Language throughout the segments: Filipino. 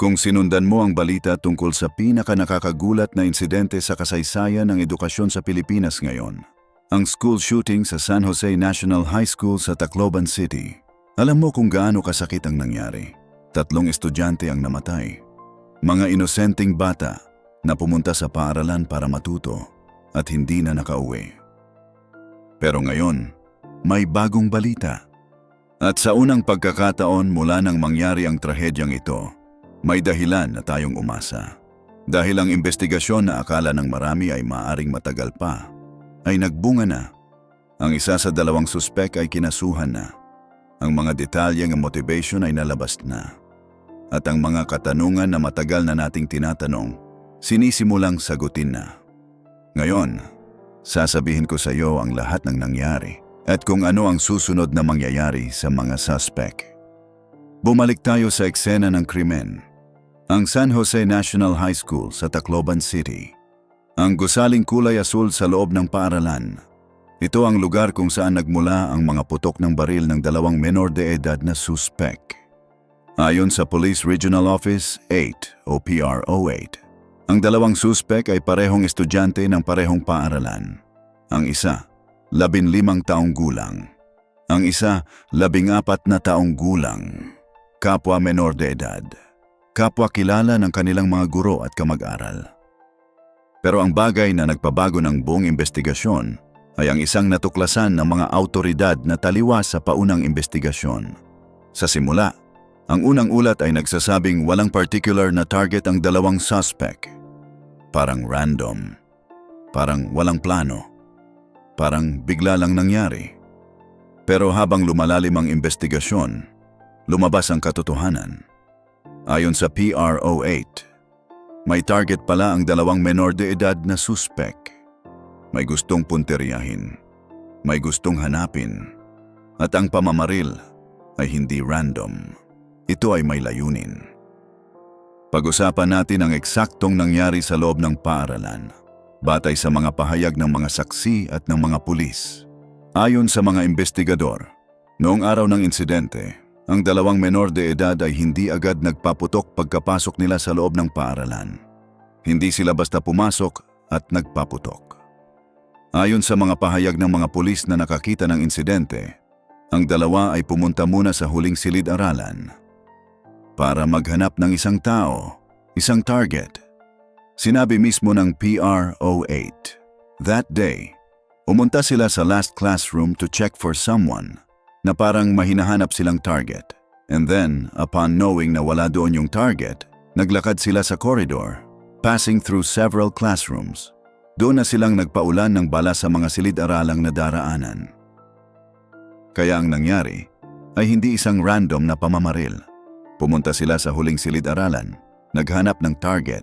Kung sinundan mo ang balita tungkol sa pinaka-nakakagulat na insidente sa kasaysayan ng edukasyon sa Pilipinas ngayon, ang school shooting sa San Jose National High School sa Tacloban City, alam mo kung gaano kasakit ang nangyari. 3 estudyante ang namatay. Mga inosenteng bata na pumunta sa paaralan para matuto at hindi na nakauwi. Pero ngayon, may bagong balita. At sa unang pagkakataon mula nang mangyari ang trahedyang ito, may dahilan na tayong umasa. Dahil ang investigasyon na akala ng marami ay maaaring matagal pa, ay nagbunga na. Ang isa sa 2 suspek ay kinasuhan na. Ang mga detalye ng motivation ay nalabas na. At ang mga katanungan na matagal na nating tinatanong, sinisimulang sagutin na. Ngayon, sasabihin ko sa iyo ang lahat ng nangyari at kung ano ang susunod na mangyayari sa mga suspek. Bumalik tayo sa eksena ng krimen. Ang San Jose National High School sa Tacloban City. Ang gusaling kulay asul sa loob ng paaralan. Ito ang lugar kung saan nagmula ang mga putok ng baril ng 2 menor de edad na suspek. Ayon sa Police Regional Office 8 o PRO8, ang 2 suspek ay parehong estudyante ng parehong paaralan. Ang isa, 15 taong gulang. Ang isa, 14 na taong gulang. Kapwa menor de edad. Kapwa kilala ng kanilang mga guro at kamag-aral. Pero ang bagay na nagpabago ng buong investigasyon ay ang isang natuklasan ng mga awtoridad na taliwas sa paunang investigasyon. Sa simula, ang unang ulat ay nagsasabing walang particular na target ang 2 suspek. Parang random. Parang walang plano. Parang bigla lang nangyari. Pero habang lumalalim ang investigasyon, lumabas ang katotohanan. Ayon sa PRO8, may target pala ang 2 menor de edad na suspek. May gustong punteriyahin. May gustong hanapin. At ang pamamaril ay hindi random. Ito ay may layunin. Pag-usapan natin ang eksaktong nangyari sa loob ng paaralan, batay sa mga pahayag ng mga saksi at ng mga pulis. Ayon sa mga investigador, noong araw ng insidente, ang 2 menor de edad ay hindi agad nagpaputok pagkapasok nila sa loob ng paaralan. Hindi sila basta pumasok at nagpaputok. Ayon sa mga pahayag ng mga pulis na nakakita ng insidente, ang 2 ay pumunta muna sa huling silid-aralan para maghanap ng isang tao, isang target. Sinabi mismo ng PRO8, that day, umunta sila sa last classroom to check for someone na parang mahinahanap silang target. And then, upon knowing na wala doon yung target, naglakad sila sa corridor, passing through several classrooms. Doon na silang nagpaulan ng bala sa mga silid-aralang nadaraanan. Kaya ang nangyari ay hindi isang random na pamamaril. Pumunta sila sa huling silid-aralan, naghanap ng target.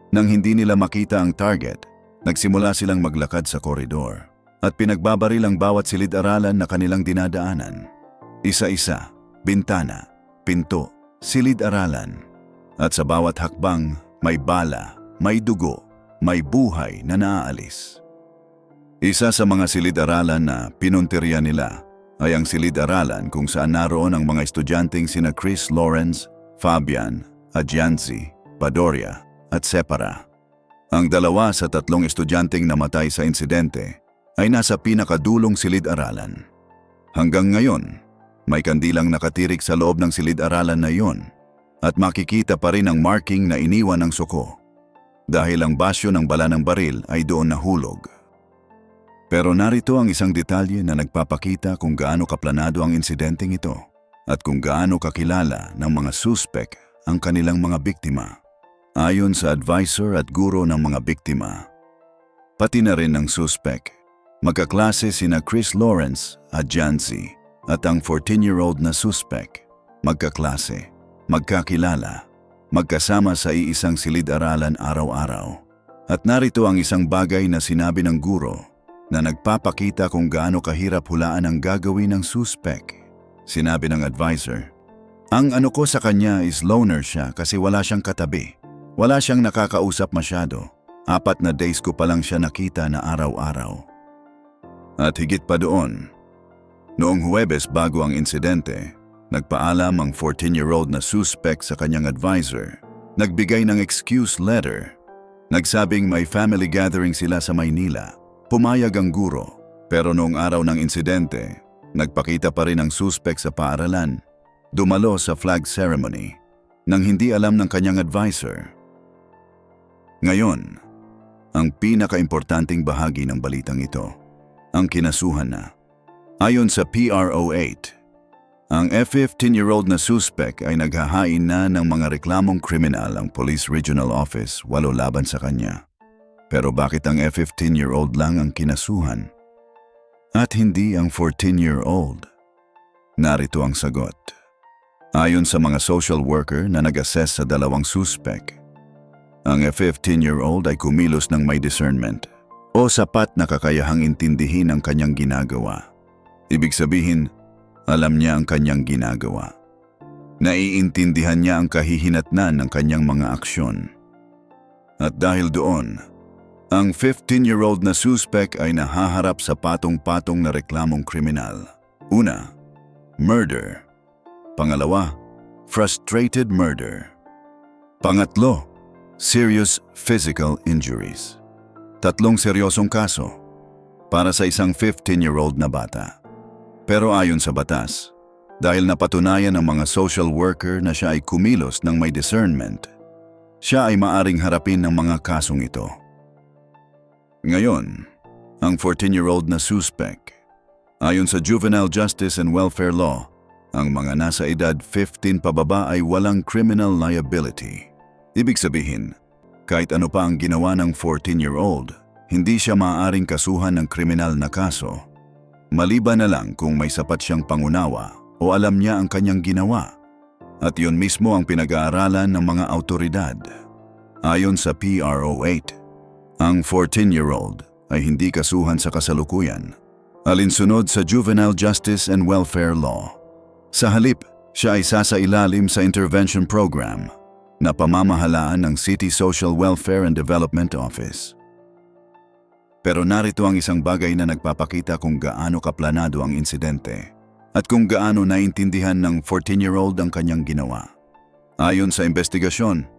Nang hindi nila makita ang target, nagsimula silang maglakad sa koridor at pinagbabaril ang bawat silid-aralan na kanilang dinadaanan. Isa-isa, bintana, pinto, silid-aralan. At sa bawat hakbang, may bala, may dugo, may buhay na naaalis. Isa sa mga silid-aralan na pinuntirya nila ay ang silid-aralan kung saan naroon ang mga estudyanteng sina Chris Lawrence, Fabian, Adjanzi, Badoria at Separa. Ang 2 sa 3 estudyanteng namatay sa insidente ay nasa pinakadulong silid-aralan. Hanggang ngayon, may kandilang nakatirik sa loob ng silid-aralan na iyon at makikita pa rin ang marking na iniwan ng suko dahil ang basyo ng bala ng baril ay doon nahulog. Pero narito ang isang detalye na nagpapakita kung gaano kaplanado ang insidenteng ito at kung gaano kakilala ng mga suspek ang kanilang mga biktima. Ayon sa advisor at guro ng mga biktima, pati na rin ng suspek, magkaklase sina Chris Lawrence at Janzi at ang 14-year-old na suspek, magkaklase, magkakilala, magkasama sa iisang silid-aralan araw-araw. At narito ang isang bagay na sinabi ng guro na nagpapakita kung gaano kahirap hulaan ang gagawin ng suspek. Sinabi ng advisor, ang ano ko sa kanya is loner siya kasi wala siyang katabi. Wala siyang nakakausap masyado. 4 na days ko pa lang siya nakita na araw-araw. At higit pa doon, noong Huwebes bago ang insidente, Nagpaalam ang 14-year-old na suspect sa kanyang advisor. Nagbigay ng excuse letter. Nagsabing may family gathering sila sa Maynila. Pumayag ang guro. Pero noong araw ng insidente, nagpakita pa rin ang suspect sa paaralan. Dumalo sa flag ceremony nang hindi alam ng kanyang advisor. Ngayon, ang pinakaimportanteng bahagi ng balitang ito, ang kinasuhan na. Ayon sa PRO8, ang F-15-year-old na suspect ay naghahain na ng mga reklamong kriminal ang Police Regional Office 8 laban sa kanya. Pero bakit ang F-15-year-old lang ang kinasuhan? At hindi ang 14-year-old? Narito ang sagot. Ayon sa mga social worker na nag-assess sa dalawang suspect, ang F-15-year-old ay kumilos ng may discernment o sapat na kakayahang intindihin ang kanyang ginagawa. Ibig sabihin, alam niya ang kanyang ginagawa. Naiintindihan niya ang kahihinatnan ng kanyang mga aksyon. At dahil doon, ang 15-year-old na suspect ay nahaharap sa patong-patong na reklamong kriminal. Una, murder. Pangalawa, frustrated murder. Pangatlo, serious physical injuries. 3 seryosong kaso para sa isang 15-year-old na bata. Pero ayon sa batas, dahil napatunayan ng mga social worker na siya ay kumilos ng may discernment, siya ay maaring harapin ng mga kasong ito. Ngayon, ang 14-year-old na suspect, ayon sa Juvenile Justice and Welfare Law, ang mga nasa edad 15 pababa ay walang criminal liability. Ibig sabihin, kahit ano pa ang ginawa ng 14-year-old, hindi siya maaaring kasuhan ng kriminal na kaso. Maliban na lang kung may sapat siyang pangunawa o alam niya ang kanyang ginawa. At yun mismo ang pinag-aaralan ng mga autoridad. Ayon sa PRO8, ang 14-year-old ay hindi kasuhan sa kasalukuyan, alinsunod sa Juvenile Justice and Welfare Law. Sa halip, siya ay sasailalim sa intervention program na pamamahalaan ng City Social Welfare and Development Office. Pero narito ang isang bagay na nagpapakita kung gaano kaplanado ang insidente at kung gaano naintindihan ng 14-year-old ang kanyang ginawa. Ayon sa investigasyon,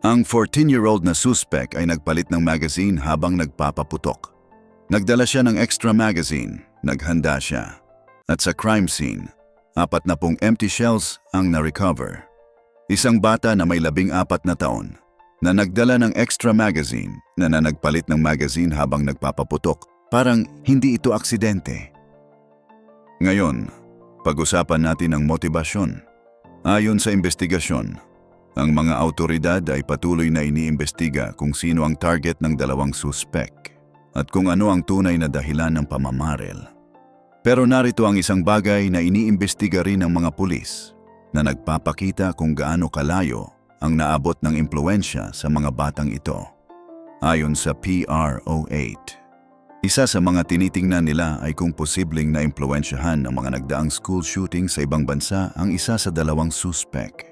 ang 14-year-old na suspect ay nagpalit ng magazine habang nagpapaputok. Nagdala siya ng extra magazine, naghanda siya. At sa crime scene, 40 empty shells ang na-recover. Isang bata na may 14 na taon na nagdala ng extra magazine na nagpalit ng magazine habang nagpapaputok. Parang hindi ito aksidente. Ngayon, pag-usapan natin ang motibasyon. Ayon sa investigasyon, ang mga autoridad ay patuloy na iniimbestiga kung sino ang target ng dalawang suspect at kung ano ang tunay na dahilan ng pamamaril. Pero narito ang isang bagay na iniimbestiga rin ng mga pulis na nagpapakita kung gaano kalayo ang naabot ng impluensya sa mga batang ito. Ayon sa PRO8, isa sa mga tinitingnan nila ay kung posibleng naimpluensyahan ng mga nagdaang school shooting sa ibang bansa ang isa sa dalawang suspect.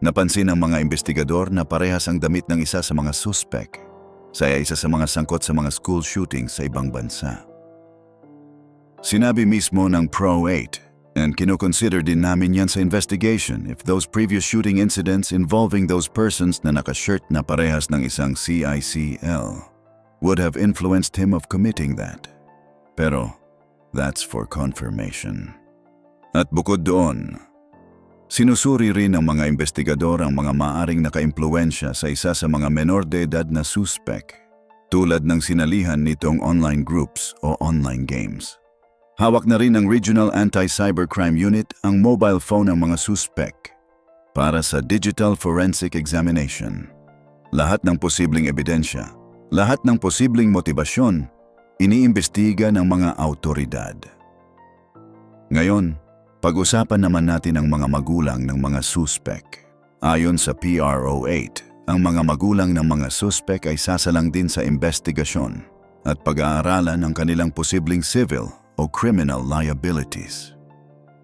Napansin ng mga investigador na parehas ang damit ng isa sa mga suspect, saya isa sa mga sangkot sa mga school shooting sa ibang bansa. Sinabi mismo ng PRO8, and kinoconsider din namin yan sa investigation if those previous shooting incidents involving those persons na nakashirt na parehas ng isang CICL would have influenced him of committing that. Pero, that's for confirmation. At bukod doon, sinusuri rin ng mga investigador ang mga maaring nakaimpluwensya sa isa sa mga menor de edad na suspect, tulad ng sinalihan nitong online groups o online games. Hawak na rin ng Regional Anti-Cybercrime Unit ang mobile phone ng mga suspect para sa digital forensic examination. Lahat ng posibleng ebidensya, lahat ng posibleng motibasyon, iniimbestiga ng mga autoridad. Ngayon, pag-usapan naman natin ang mga magulang ng mga suspect. Ayon sa PRO8, ang mga magulang ng mga suspect ay sasalang din sa investigasyon at pag-aaralan ang kanilang posibleng civil o criminal liabilities.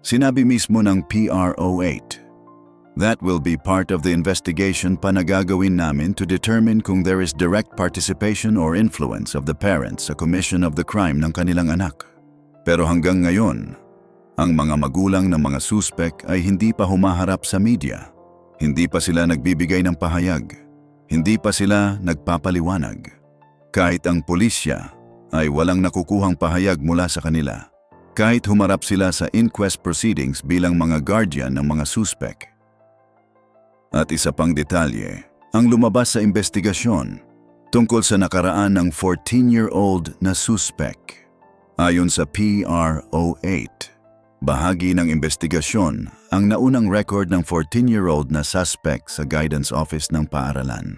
Sinabi mismo ng PRO8, that will be part of the investigation pa na gagawin namin to determine kung there is direct participation or influence of the parents sa commission of the crime ng kanilang anak. Pero hanggang ngayon, Ang mga magulang ng mga suspek ay hindi pa humaharap sa media. Hindi pa sila nagbibigay ng pahayag. Hindi pa sila nagpapaliwanag. Kahit ang pulisya ay walang nakukuhang pahayag mula sa kanila. Kahit humarap sila sa inquest proceedings bilang mga guardian ng mga suspek. At isa pang detalye, ang lumabas sa investigasyon tungkol sa nakaraan ng 14-year-old na suspek. Ayon sa PRO8, bahagi ng investigasyon ang naunang record ng 14-year-old na suspect sa guidance office ng paaralan.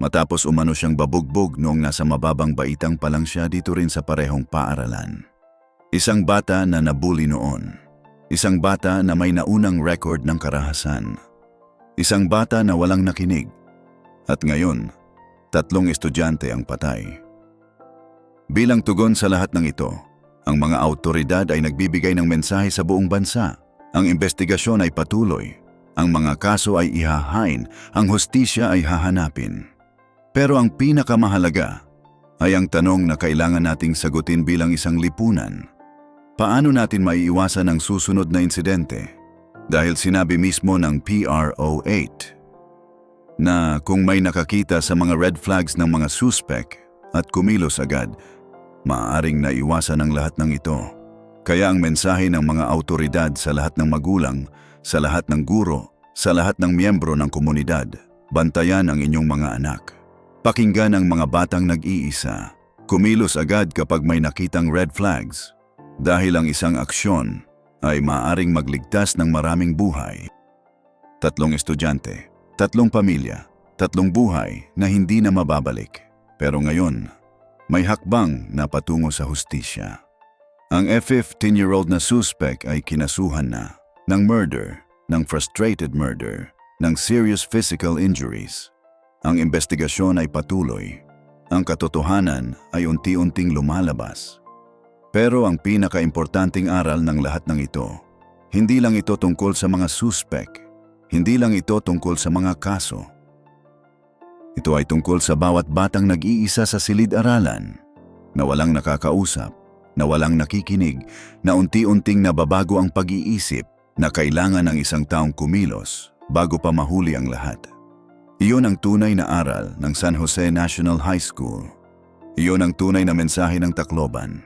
Matapos umano siyang babugbog noong nasa mababang baitang pa lang siya dito rin sa parehong paaralan. Isang bata na nabully noon. Isang bata na may naunang record ng karahasan. Isang bata na walang nakinig. At ngayon, 3 estudyante ang patay. Bilang tugon sa lahat ng ito, ang mga awtoridad ay nagbibigay ng mensahe sa buong bansa. Ang investigasyon ay patuloy. Ang mga kaso ay ihahain. Ang hustisya ay hahanapin. Pero ang pinakamahalaga ay ang tanong na kailangan nating sagutin bilang isang lipunan. Paano natin maiiwasan ang susunod na insidente? Dahil sinabi mismo ng PRO8 na kung may nakakita sa mga red flags ng mga suspek at kumilos agad, maaaring naiwasan ang lahat ng ito. Kaya ang mensahe ng mga awtoridad sa lahat ng magulang, sa lahat ng guro, sa lahat ng miyembro ng komunidad, bantayan ang inyong mga anak. Pakinggan ang mga batang nag-iisa. Kumilos agad kapag may nakitang red flags. Dahil ang isang aksyon ay maaaring magligtas ng maraming buhay. 3 estudyante, 3 pamilya, 3 buhay na hindi na mababalik. Pero ngayon, may hakbang na patungo sa hustisya. Ang 15-year-old na suspect ay kinasuhan na ng murder, ng frustrated murder, ng serious physical injuries. Ang investigasyon ay patuloy. Ang katotohanan ay unti-unting lumalabas. Pero ang pinaka-importanting aral ng lahat ng ito, hindi lang ito tungkol sa mga suspek, hindi lang ito tungkol sa mga kaso. Ito ay tungkol sa bawat batang nag-iisa sa silid-aralan, na walang nakakausap, na walang nakikinig, na unti-unting nababago ang pag-iisip na kailangan ng isang taong kumilos bago pa mahuli ang lahat. Iyon ang tunay na aral ng San Jose National High School. Iyon ang tunay na mensahe ng Tacloban.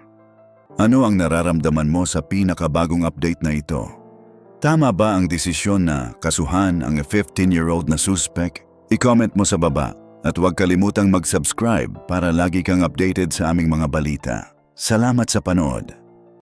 Ano ang nararamdaman mo sa pinakabagong update na ito? Tama ba ang desisyon na kasuhan ang 15-year-old na suspect? I-comment mo sa baba at huwag kalimutang mag-subscribe para lagi kang updated sa aming mga balita. Salamat sa panood.